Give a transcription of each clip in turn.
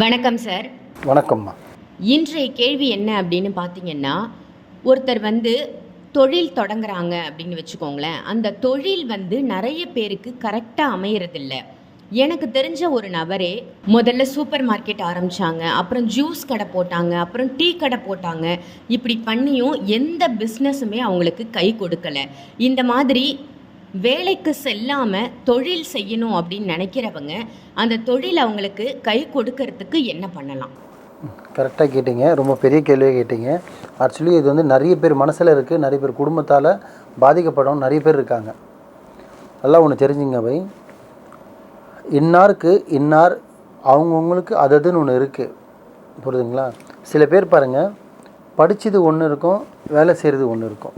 வணக்கம் சார். வணக்கம்மா. இன்றைய கேள்வி என்ன அப்படின்னு பார்த்தீங்கன்னா, ஒருத்தர் தொழில் தொடங்குறாங்க அப்படின்னு வச்சுக்கோங்களேன். அந்த தொழில் நிறைய பேருக்கு கரெக்டாக அமையறதில்ல. எனக்கு தெரிஞ்ச ஒரு நபரே முதல்ல சூப்பர் மார்க்கெட் ஆரம்பித்தாங்க, அப்புறம் ஜூஸ் கடை போட்டாங்க, அப்புறம் டீ கடை போட்டாங்க. இப்படி பண்ணியும் எந்த பிஸ்னஸுமே அவங்களுக்கு கை கொடுக்கலை. இந்த மாதிரி வேலைக்கு செல்லாமல் தொழில் செய்யணும் அப்படின்னு நினைக்கிறவங்க அந்த தொழில் அவங்களுக்கு கை கொடுக்கறதுக்கு என்ன பண்ணலாம்? கரெக்டாக கேட்டிங்க. ரொம்ப பெரிய கேள்வியாக கேட்டிங்க. ஆக்சுவலி இது நிறைய பேர் மனசில் இருக்குது, நிறைய பேர் குடும்பத்தால் பாதிக்கப்படும் நிறைய பேர் இருக்காங்க. நல்லா ஒன்று தெரிஞ்சுங்க பை, இன்னாருக்கு இன்னார் அவங்கவுங்களுக்கு அதுன்னு ஒன்று இருக்குது, புரியுதுங்களா? சில பேர் பாருங்கள், படித்தது ஒன்று இருக்கும், வேலை செய்கிறது ஒன்று இருக்கும்.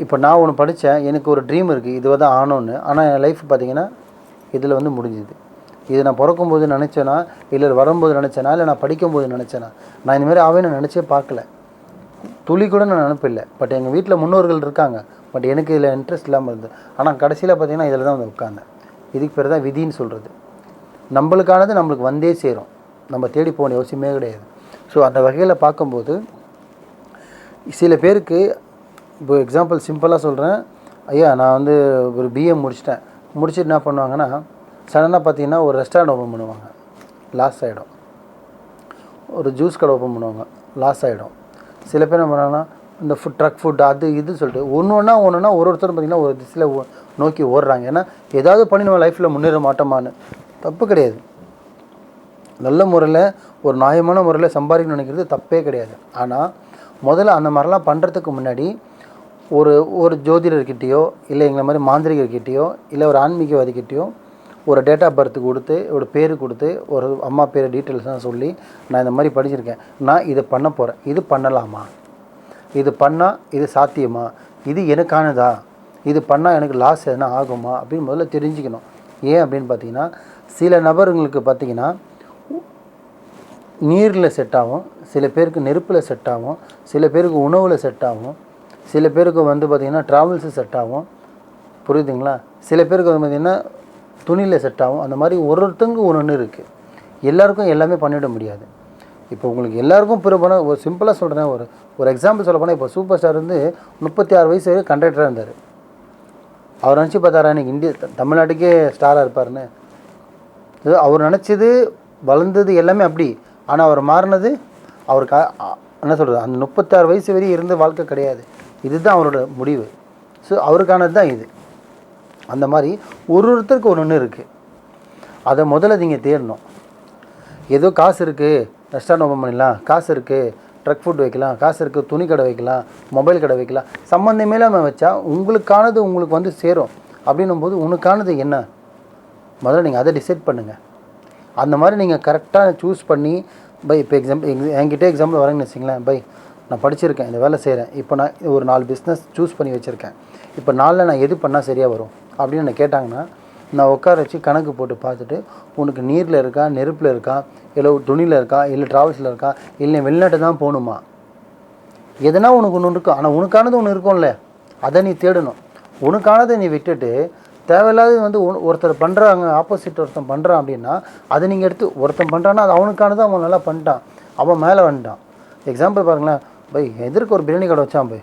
இப்போ நான் ஒன்று படித்தேன், எனக்கு ஒரு ட்ரீம் இருக்குது, இதுவாக தான் ஆனோன்னு. ஆனால் என் லைஃப் பார்த்திங்கன்னா இதில் முடிஞ்சுது. இது நான் பிறக்கும்போது நினச்சேனா, இல்லை வரும்போது நினச்சேனா, இல்லை நான் படிக்கும்போது நினச்சேனா? நான் இந்தமாதிரி ஆவேன்னு நினச்சே பார்க்கல, துளி கூட நான் நினப்பில்லை. பட் எங்கள் வீட்டில் முன்னோர்கள் இருக்காங்க, பட் எனக்கு இதில் இன்ட்ரெஸ்ட் இல்லாமல் இருந்தது. ஆனால் கடைசியில் பார்த்திங்கன்னா இதில் தான் உட்காந்தேன். இதுக்கு பேர் தான் விதின்னு சொல்கிறது. நம்மளுக்கானது நம்மளுக்கு வந்தே சேரும், நம்ம தேடி போகணும் அவசியமே கிடையாது. ஸோ அந்த வகையில் பார்க்கும்போது சில பேருக்கு, இப்போ எக்ஸாம்பிள் சிம்பிளாக சொல்கிறேன், ஐயா நான் ஒரு பிஏ முடிச்சுட்டு என்ன பண்ணுவாங்கன்னா, சடனாக பார்த்தீங்கன்னா ஒரு ரெஸ்டாரண்ட் ஓப்பன் பண்ணுவாங்க, லாஸ் ஆகிடும். ஒரு ஜூஸ் கடை ஓப்பன் பண்ணுவாங்க, லாஸ் ஆகிடும். சில பேர் என்ன பண்ணாங்கன்னா இந்த ட்ரக் ஃபுட் அது இது சொல்லிட்டு ஒன்றுன்னா ஒருத்தர் பார்த்திங்கன்னா ஒரு திசையில் நோக்கி ஓடுறாங்க. ஏன்னா ஏதாவது பண்ணி நம்ம லைஃப்பில் முன்னேற மாட்டோமான்னு. தப்பு கிடையாது. நல்ல முறையில் ஒரு நியாயமான முறையில் சம்பாதிக்கணும்னு நினைக்கிறது தப்பே கிடையாது. ஆனால் முதல்ல அந்த மாதிரிலாம் பண்ணுறதுக்கு முன்னாடி ஒரு ஜோதிடர்கிட்டையோ, இல்லை எங்களை மாதிரி மாந்திரிகர்கிட்டையோ, இல்லை ஒரு ஆன்மீகவாதிக்கிட்டையோ ஒரு டேட் ஆஃப் பர்த் கொடுத்து, ஒரு பேர் கொடுத்து, ஒரு அம்மா பேர் டீட்டெயில்ஸ்லாம் சொல்லி, நான் இந்த மாதிரி படிச்சிருக்கேன், நான் இதை பண்ண போகிறேன், இது பண்ணலாமா, இது பண்ணால் இது சாத்தியமா, இது எனக்கானதா, இது பண்ணால் எனக்கு லாஸ் எதனா ஆகுமா அப்படின்னு முதல்ல தெரிஞ்சுக்கணும். ஏன் அப்படின்னு பார்த்தீங்கன்னா, சில நபர்களுக்கு பார்த்திங்கன்னா நீரில் செட் ஆகும், சில பேருக்கு நெருப்பில் செட் ஆகும், சில பேருக்கு உணவில் செட் ஆகும், சில பேருக்கு பார்த்திங்கன்னா ட்ராவல்ஸு செட் ஆகும், புரியுதுங்களா? சில பேருக்கு பார்த்திங்கன்னா துணியில் செட் ஆகும். அந்த மாதிரி ஒருத்தங்க ஒன்று இருக்குது. எல்லாருக்கும் எல்லாமே பண்ணிவிட முடியாது. இப்போ உங்களுக்கு எல்லாருக்கும் பிறப்பான ஒரு சிம்பிளாக சொல்கிறேன், ஒரு எக்ஸாம்பிள் சொல்ல போனால், இப்போ சூப்பர் ஸ்டார் 36 வயசு வரைக்கும் கண்டக்டராக இருந்தார். அவர் நினச்சி பார்த்தாரா இன்றைக்கி தமிழ்நாட்டுக்கே ஸ்டாராக இருப்பார்னு? அவர் நினச்சது வளர்ந்தது எல்லாமே அப்படி. ஆனால் அவர் மாறினது, அவருக்கு என்ன சொல்கிறது, அந்த 36 வயசு வரையும் இருந்த வாழ்க்கை கிடையாது. இதுதான் அவரோட முடிவு. ஸோ அவருக்கானது தான் இது. அந்த மாதிரி ஒருத்தருக்கு ஒன்று இருக்குது. அதை முதல்ல நீங்கள் தேடணும். ஏதோ காசு இருக்குது, ரெஸ்டாரண்ட் ஓப்பன் பண்ணிடலாம், காசு இருக்குது, ட்ரக் ஃபுட் வைக்கலாம், காசு இருக்குது, துணி கடை வைக்கலாம், மொபைல் கடை வைக்கலாம், சம்மந்தமே இல்லாமல் வச்சா உங்களுக்கானது உங்களுக்கு சேரும். அப்படின்னும் போது உனக்கானது என்ன, முதல்ல நீங்கள் அதை டிசைட் பண்ணுங்கள். அந்த மாதிரி நீங்கள் கரெக்டாக சூஸ் பண்ணி, பை இப்போ என்கிட்ட எக்ஸாம்பிள் வரேங்கன்னு வச்சிங்களேன், பை நான் படிச்சிருக்கேன், இந்த வேலை செய்கிறேன், இப்போ நான் ஒரு 4 பிஸ்னஸ் சூஸ் பண்ணி வச்சுருக்கேன், இப்போ 4ல் நான் எது பண்ணால் சரியாக வரும் அப்படின்னு என்னை கேட்டாங்கன்னா, நான் உட்கார வச்சு கணக்கு போட்டு பார்த்துட்டு, உனக்கு நீரில் இருக்கா, நெருப்பில் இருக்கா, இல்லை துணியில் இருக்கா, இல்லை ட்ராவல்ஸில் இருக்கா, இல்லை வெளிநாட்டு தான் போகணுமா, எதனா உனக்கு ஒன்று இருக்கும். ஆனால் உனக்கானது ஒன்று இருக்கும்ல, அதை நீ தேடணும். உனக்கானதை நீ விட்டுட்டு தேவையில்லாத ஒருத்தர் பண்ணுறாங்க, ஆப்போசிட் ஒருத்தன் பண்ணுறான் அப்படின்னா அதை நீங்கள் எடுத்து, ஒருத்தன் பண்ணுறான்னா அது அவனுக்கானது, அவன் நல்லா பண்ணிட்டான், அவன் மேலே வந்துட்டான். எக்ஸாம்பிள் பாருங்களேன், பை எதிர்க்கு ஒரு பிரியாணி கடை வச்சான், பை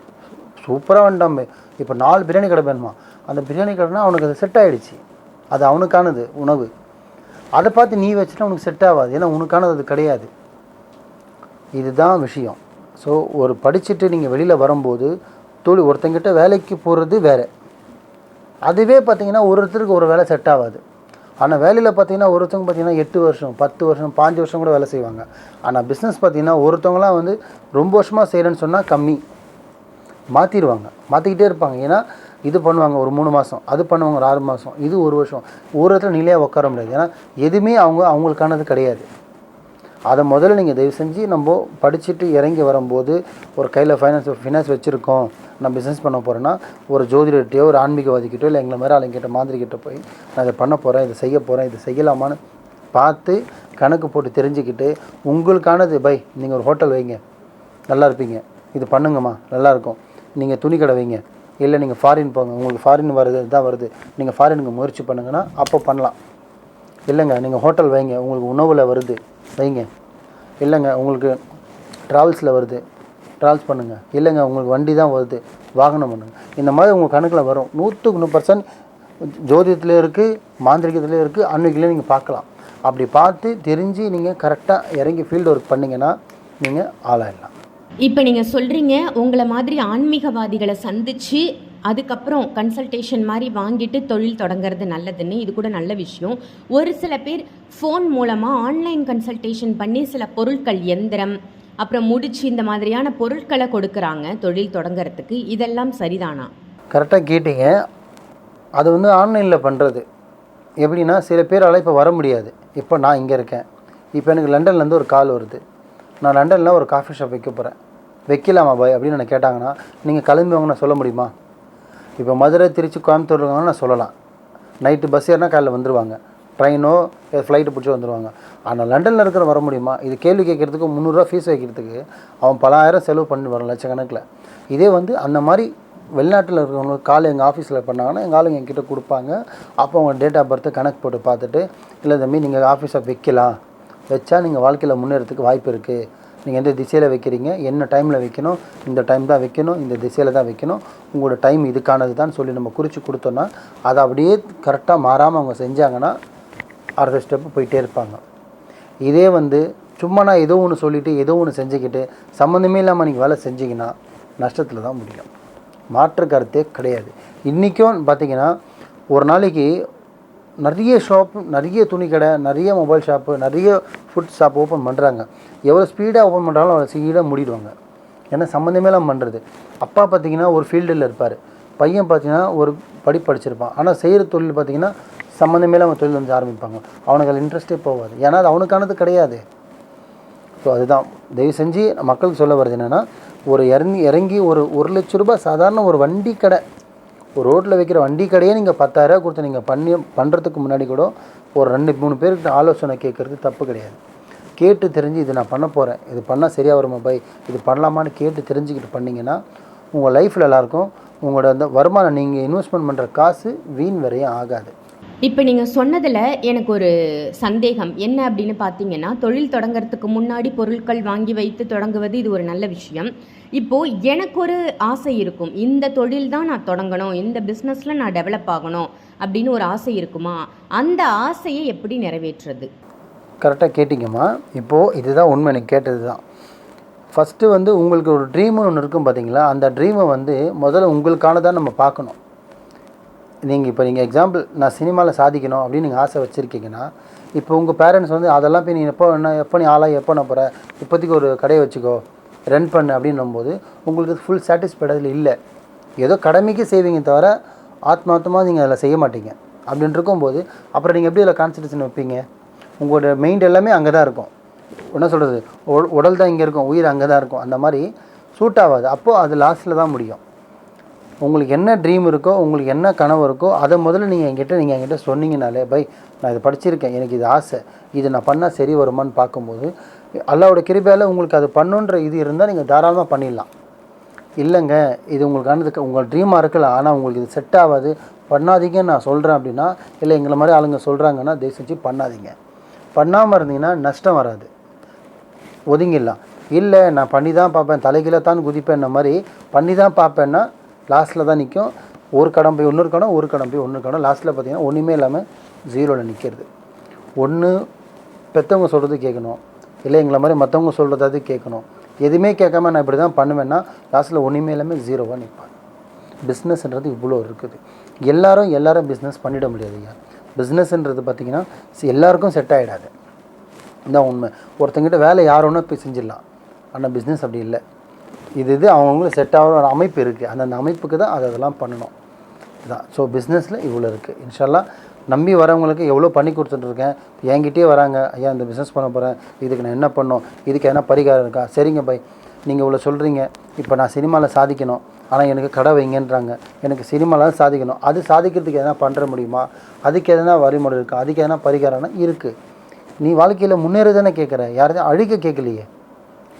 சூப்பராக வந்துட்டான், பை இப்போ 4 பிரியாணி கடை வேணுமா, அந்த பிரியாணி கடைனா அவனுக்கு அது செட் ஆகிடுச்சு, அது அவனுக்கானது உணவு. அதை பார்த்து நீ வச்சுட்டு அவனுக்கு செட் ஆகாது, ஏன்னா உனக்கானது அது கிடையாது. இதுதான் விஷயம். ஸோ ஒரு படிச்சுட்டு நீங்கள் வெளியில் வரும்போது ஒருத்தங்கிட்ட வேலைக்கு போகிறது வேறு. அதுவே பார்த்திங்கன்னா ஒருத்தருக்கு ஒரு வேலை செட் ஆகாது. ஆனால் வேலையில் பார்த்திங்கன்னா ஒருத்தவங்க பார்த்திங்கன்னா 8 வருஷம் 10 வருஷம் 5 வருஷம் கூட வேலை செய்வாங்க. ஆனால் பிஸ்னஸ் பார்த்திங்கன்னா ஒருத்தவங்களாம் ரொம்ப வருஷமாக செய்கிறேன்னு சொன்னால் கம்மி, மாற்றிக்கிட்டே இருப்பாங்க. ஏன்னா இது பண்ணுவாங்க ஒரு 3 மாதம், அது பண்ணுவாங்க ஒரு 6 மாதம், இது 1 வருஷம். ஒரு இடத்துல நிலையாக உட்கார முடியாது. ஏன்னா எதுவுமே அவங்களுக்கானது கிடையாது. அதை முதல்ல நீங்கள் தயவு செஞ்சு நம்ம படிச்சுட்டு இறங்கி வரும்போது, ஒரு கையில் ஃபினான்ஸ் வச்சுருக்கோம், நான் பிஸ்னஸ் பண்ண போகிறேன்னா, ஒரு ஜோதிடர்கிட்டையோ, ஒரு ஆன்மீகவாதிக்கிட்டோ, இல்லை எங்களை மாதிரி ஆளுங்கிட்ட மாந்திரிக்கிட்ட போய் நான் இதை பண்ண போகிறேன், இதை செய்ய போகிறேன், இது செய்யலாமான்னு பார்த்து கணக்கு போட்டு தெரிஞ்சுக்கிட்டு, உங்களுக்கானது பை நீங்கள் ஒரு ஹோட்டல் வைங்க, நல்லா இருப்பீங்க, இது பண்ணுங்கம்மா நல்லாயிருக்கும், நீங்கள் துணி கடை வைங்க, இல்லை நீங்கள் ஃபாரின் போங்க, உங்களுக்கு ஃபாரின் வருது தான் வருது, நீங்கள் ஃபாரினுக்கு முயற்சி பண்ணுங்கன்னா அப்போ பண்ணலாம். இல்லைங்க நீங்கள் ஹோட்டல் வைங்க, உங்களுக்கு உணவில் வருது வைங்க. இல்லைங்க உங்களுக்கு ட்ராவல்ஸில் வருது, ட்ராவல்ஸ் பண்ணுங்கள். இல்லைங்க உங்களுக்கு வண்டி தான் வருது, வாகனம் பண்ணுங்கள். இந்த மாதிரி உங்கள் கணக்கில் வரும். 100% ஜோதிடத்துலேயும் இருக்குது, மாந்திரிகத்துலேயும் இருக்குது, ஆன்மீகத்துலேயும் நீங்கள் பார்க்கலாம். அப்படி பார்த்து தெரிஞ்சு நீங்கள் கரெக்டாக இறங்கி ஃபீல்டு ஒர்க் பண்ணிங்கன்னா நீங்கள் ஆளாயிடலாம். இப்போ நீங்கள் சொல்கிறீங்க உங்களை மாதிரி ஆன்மீகவாதிகளை சந்தித்து அதுக்கப்புறம் கன்சல்டேஷன் மாதிரி வாங்கிட்டு தொழில் தொடங்கிறது நல்லதுன்னு. இது கூட நல்ல விஷயம். ஒரு சில பேர் ஃபோன் மூலமாக ஆன்லைன் கன்சல்டேஷன் பண்ணி சில பொருட்கள், எந்திரம், அப்புறம் முடிச்சு, இந்த மாதிரியான பொருட்களை கொடுக்குறாங்க தொழில் தொடங்கிறதுக்கு. இதெல்லாம் சரிதானா? கரெக்டாக கேட்டீங்க. அது வந்து ஆன்லைனில் பண்ணுறது எப்படின்னா, சில பேரால் இப்போ வர முடியாது. இப்போ நான் இங்கே இருக்கேன், இப்போ எனக்கு லண்டன்லேருந்து ஒரு கால் வருது, நான் லண்டனில் ஒரு காஃபி ஷாப் வைக்க போகிறேன், வைக்கலாமா பாய் அப்படின்னு என்ன கேட்டாங்கன்னா, நீங்கள் கிளம்பி வாங்க நான் சொல்ல முடியுமா? இப்போ மதுரை, திருச்சி, கோயம்புத்தூர் இருக்காங்கன்னா நான் சொல்லலாம். நைட்டு பஸ் ஏறினா காலையில் வந்துடுவாங்க, ட்ரெயினோ ஃப்ளைட்டு பிடிச்சி வந்துடுவாங்க. ஆனால் லண்டனில் இருக்கிற வர முடியுமா? இது கேள்வி கேட்குறதுக்கு 300 ஃபீஸ் வைக்கிறதுக்கு அவன் பல ஆயிரம் செலவு பண்ணி வரும், லட்சக்கணக்கில். இதே வந்து அந்த மாதிரி வெளிநாட்டில் இருக்கிறவங்களுக்கு கால் எங்கள் ஆஃபீஸில் பண்ணாங்கன்னா எங்கள் ஆளுங்க என்கிட்ட கொடுப்பாங்க. அப்போ அவங்க டேட் ஆஃப் பர்த்து கணக்கு போட்டு பார்த்துட்டு, இல்லை தம்பி நீங்கள் ஆஃபீஸை வைக்கலாம், வச்சா நீங்கள் வாழ்க்கையில் முன்னேறதுக்கு வாய்ப்பு இருக்குது, நீங்கள் எந்த திசையில் வைக்கிறீங்க, என்ன டைமில் வைக்கணும், இந்த டைம் தான் வைக்கணும், இந்த திசையில் தான் வைக்கணும், உங்களோட டைம் இதுக்கானது தான் சொல்லி நம்ம குறித்து கொடுத்தோன்னா அதை அப்படியே கரெக்டாக மாறாமல் அவங்க செஞ்சாங்கன்னா அடுத்த ஸ்டெப்பு போயிட்டே இருப்பாங்க. இதே வந்து சும்மா நான் ஏதோ ஒன்று சொல்லிவிட்டு ஏதோ ஒன்று செஞ்சுக்கிட்டு சம்மந்தமே இல்லாமல் நீங்கள் வேலை செஞ்சிங்கன்னா நஷ்டத்தில் தான் முடியும். மாற்று கருத்தே கிடையாது. இன்றைக்கும் பார்த்திங்கன்னா ஒரு நாளைக்கு நிறைய ஷாப்பு, நிறைய துணி கடை, நிறைய மொபைல் ஷாப்பு, நிறைய ஃபுட் ஷாப் ஓப்பன் பண்ணுறாங்க. எவ்வளோ ஸ்பீடாக ஓப்பன் பண்ணுறாலும் அவ்வளோ ஸ்பீடாக மூடிடுவாங்க. ஏன்னா சம்மந்தமேலாம் பண்ணுறது. அப்பா பார்த்திங்கன்னா ஒரு ஃபீல்டில் இருப்பார், பையன் பார்த்திங்கன்னா ஒரு படிச்சிருப்பான். ஆனால் செய்கிற தொழில் பார்த்திங்கன்னா சம்மந்தமேல அவன் தொழில் வந்து ஆரம்பிப்பாங்க. அவனுக்கு அதில் இன்ட்ரெஸ்ட்டே போகாது, ஏன்னா அது அவனுக்கானது கிடையாது. ஸோ அதுதான் தயவு செஞ்சு மக்களுக்கு சொல்ல வருது என்னென்னா, ஒரு இறங்கி ஒரு 1,00,000 ரூபாய் சாதாரண ஒரு வண்டி கடை, ஒரு ரோட்டில் வைக்கிற வண்டி கடையே நீங்கள் 10,000 கொடுத்து நீங்கள் பண்ணுறதுக்கு முன்னாடி கூட ஒரு 2-3 பேருக்கு ஆலோசனை கேட்குறது தப்பு கிடையாது. கேட்டு தெரிஞ்சு இது நான் பண்ண போகிறேன், இது பண்ணால் சரியாக வருமா பை, இது பண்ணலாமான்னு கேட்டு தெரிஞ்சுக்கிட்டு பண்ணிங்கன்னா உங்கள் லைஃப்பில் எல்லாருக்கும் உங்களோட அந்த வருமானம், நீங்கள் இன்வெஸ்ட்மெண்ட் பண்ணுற காசு வீண் வரையும் ஆகாது. இப்போ நீங்கள் சொன்னதில் எனக்கு ஒரு சந்தேகம் என்ன அப்படின்னு பார்த்தீங்கன்னா, தொழில் தொடங்கிறதுக்கு முன்னாடி பொருட்கள் வாங்கி வைத்து தொடங்குவது இது ஒரு நல்ல விஷயம். இப்போது எனக்கு ஒரு ஆசை இருக்கும், இந்த தொழில் தான் நான் தொடங்கணும், இந்த பிஸ்னஸில் நான் டெவலப் ஆகணும் அப்படின்னு ஒரு ஆசை இருக்குமா? அந்த ஆசையை எப்படி நிறைவேற்றுறது? கரெக்டாக கேட்டிங்கம்மா. இப்போது இதுதான் உண்மை, எனக்கு கேட்டது தான். ஃபஸ்ட்டு வந்து உங்களுக்கு ஒரு ட்ரீம்னு ஒன்று இருக்கும் பார்த்தீங்களா, அந்த ட்ரீமை வந்து முதல்ல உங்களுக்கானதான் நம்ம பார்க்கணும். நீங்கள் எக்ஸாம்பிள், நான் சினிமாவில் சாதிக்கணும் அப்படின்னு நீங்கள் ஆசை வச்சுருக்கீங்கன்னா, இப்போ உங்கள் பேரண்ட்ஸ் வந்து அதெல்லாம் போய் நீ எப்போ நீ ஆளாக எப்போ நான் போகிற, இப்போதைக்கு ஒரு கடையை வச்சுக்கோ, ரன் பண்ணு அப்படின்னும்போது உங்களுக்கு ஃபுல் சாட்டிஸ்ஃபைட் அதில் இல்லை. ஏதோ கடமைக்கு செய்வீங்க தவிர ஆத்மார்த்தமாக நீங்கள் அதில் செய்ய மாட்டீங்க. அப்படின்னு இருக்கும்போது அப்புறம் நீங்கள் எப்படி அதில் கான்சன்ட்ரேஷன் வைப்பீங்க? உங்களோட மைண்ட் எல்லாமே அங்கே தான் இருக்கும். என்ன சொல்கிறது, உடல் தான் இங்கே இருக்கும், உயிர் அங்கே தான் இருக்கும். அந்த மாதிரி சூட் ஆகாது. அப்போது அது லாஸ்ட்டில் தான் முடியும். உங்களுக்கு என்ன ட்ரீம் இருக்கோ, உங்களுக்கு என்ன கனவு இருக்கோ, அதை முதல்ல நீங்கள் என்கிட்ட சொன்னீங்கனாலே, பை நான் இதை படிச்சிருக்கேன், எனக்கு இது ஆசை, இது நான் பண்ணால் சரி வருமானு பார்க்கும்போது அல்லாவோட கிருபையால் உங்களுக்கு அது பண்ணுன்ற இது இருந்தால் நீங்கள் தாராளமாக பண்ணிடலாம். இல்லைங்க இது உங்களுக்கானதுக்கு உங்கள் ட்ரீமாக இருக்கலாம், ஆனால் உங்களுக்கு இது செட் ஆகாது, பண்ணாதீங்கன்னு நான் சொல்கிறேன் அப்படின்னா, இல்லை எங்களை மாதிரி ஆளுங்க சொல்கிறாங்கன்னா தயவு செஞ்சு பண்ணாதீங்க. பண்ணாமல் இருந்தீங்கன்னா நஷ்டம் வராது, ஒதுங்கிடலாம். இல்லை நான் பண்ணி தான் பார்ப்பேன், தலைகீழ தான் குதிப்பேன் மாதிரி பண்ணி தான் பார்ப்பேன்னா லாஸ்ட்டில் தான் நிற்கும். ஒரு கடன் போய் இன்னொரு கடன், ஒரு கடன் போய் இன்னொரு கடன், லாஸ்ட்டில் பார்த்தீங்கன்னா ஒன்றுமே இல்லாமல் ஜீரோவில் நிற்கிறது. ஒன்று பெற்றவங்க சொல்கிறது கேட்கணும், இல்லை எங்களை மாதிரி மற்றவங்க சொல்கிறதாவது கேட்கணும். எதுவுமே கேட்காம நான் இப்படி தான் பண்ணுவேன்னா லாஸ்ட்டில் ஒன்றுமே இல்லாமல் ஜீரோவாக நிற்பாங்க. பிஸ்னஸ்ன்றது இவ்வளோ இருக்குது. எல்லாரும் பிஸ்னஸ் பண்ணிட முடியாது ஐயா. பிஸ்னஸ்ன்றது பார்த்திங்கன்னா எல்லாருக்கும் செட் ஆகிடாது, இதான் உண்மை. ஒருத்தங்கிட்ட வேலை யார் ஒன்றா போய் செஞ்சிடலாம், ஆனால் பிஸ்னஸ் அப்படி இல்லை. இது அவங்களுக்கு செட் ஆகிற ஒரு அமைப்பு இருக்குது, அந்த அமைப்புக்கு தான் அதெல்லாம் பண்ணணும். இதுதான். ஸோ பிஸ்னஸில் இவ்வளோ இருக்குது. இன்ஷால்லா நம்பி வரவங்களுக்கு எவ்வளோ பண்ணி கொடுத்துட்ருக்கேன். என்கிட்டே வராங்க, ஐயா இந்த பிஸ்னஸ் பண்ண போகிறேன், இதுக்கு நான் என்ன பண்ணணும், இதுக்கு என்ன பரிகாரம் இருக்கா? சரிங்க பை, நீங்கள் இவ்வளோ சொல்கிறீங்க, இப்போ நான் சினிமாவில் சாதிக்கணும், ஆனால் எனக்கு கடை வைங்கன்றாங்க, எனக்கு சினிமாவில் சாதிக்கணும், அது சாதிக்கிறதுக்கு எதனா பண்ணுற முடியுமா, அதுக்கு எதனா வழிமுறை இருக்கா, அதுக்கு எதனா பரிகாரம்னா இருக்குது. நீ வாழ்க்கையில் முன்னேறுதானே கேட்குற, யாரையும் அழிக்க கேட்கலையே,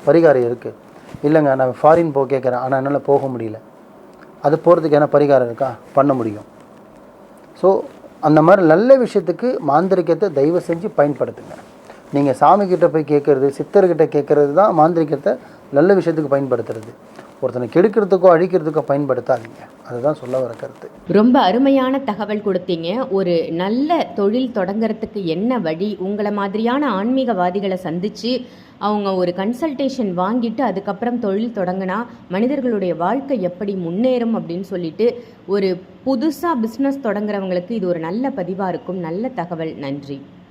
பரிகாரம் இருக்குது. இல்லைங்க நான் ஃபாரின் போக கேட்குறேன், ஆனால் என்னால் போக முடியல, அது போகிறதுக்கு என்ன பரிகாரம் இருக்கா, பண்ண முடியும். ஸோ அந்த மாதிரி நல்ல விஷயத்துக்கு மாந்திரிகத்தை தயவு செஞ்சு பயன்படுத்துங்க. நீங்கள் சாமிக்கிட்ட போய் கேட்குறது, சித்தர்கிட்ட கேட்குறது தான் மாந்திரிகத்தை நல்ல விஷயத்துக்கு பயன்படுத்துறது. ஒருத்தனை கெடுக்கிறதுக்கோ அழிக்கிறதுக்கோ பயன்படுத்தாதீங்க. அதுதான் சொல்ல வர கருத்து. ரொம்ப அருமையான தகவல் கொடுத்தீங்க. ஒரு நல்ல தொழில் தொடங்குறதுக்கு என்ன வழி, உங்களை மாதிரியான ஆன்மீகவாதிகளை சந்தித்து அவங்க ஒரு கன்சல்டேஷன் வாங்கிட்டு அதுக்கப்புறம் தொழில் தொடங்கினா மனிதர்களுடைய வாழ்க்கை எப்படி முன்னேறும் அப்படின்னு சொல்லிட்டு ஒரு புதுசாக பிஸ்னஸ் தொடங்குறவங்களுக்கு இது ஒரு நல்ல பதிவாக இருக்கும். நல்ல தகவல். நன்றி.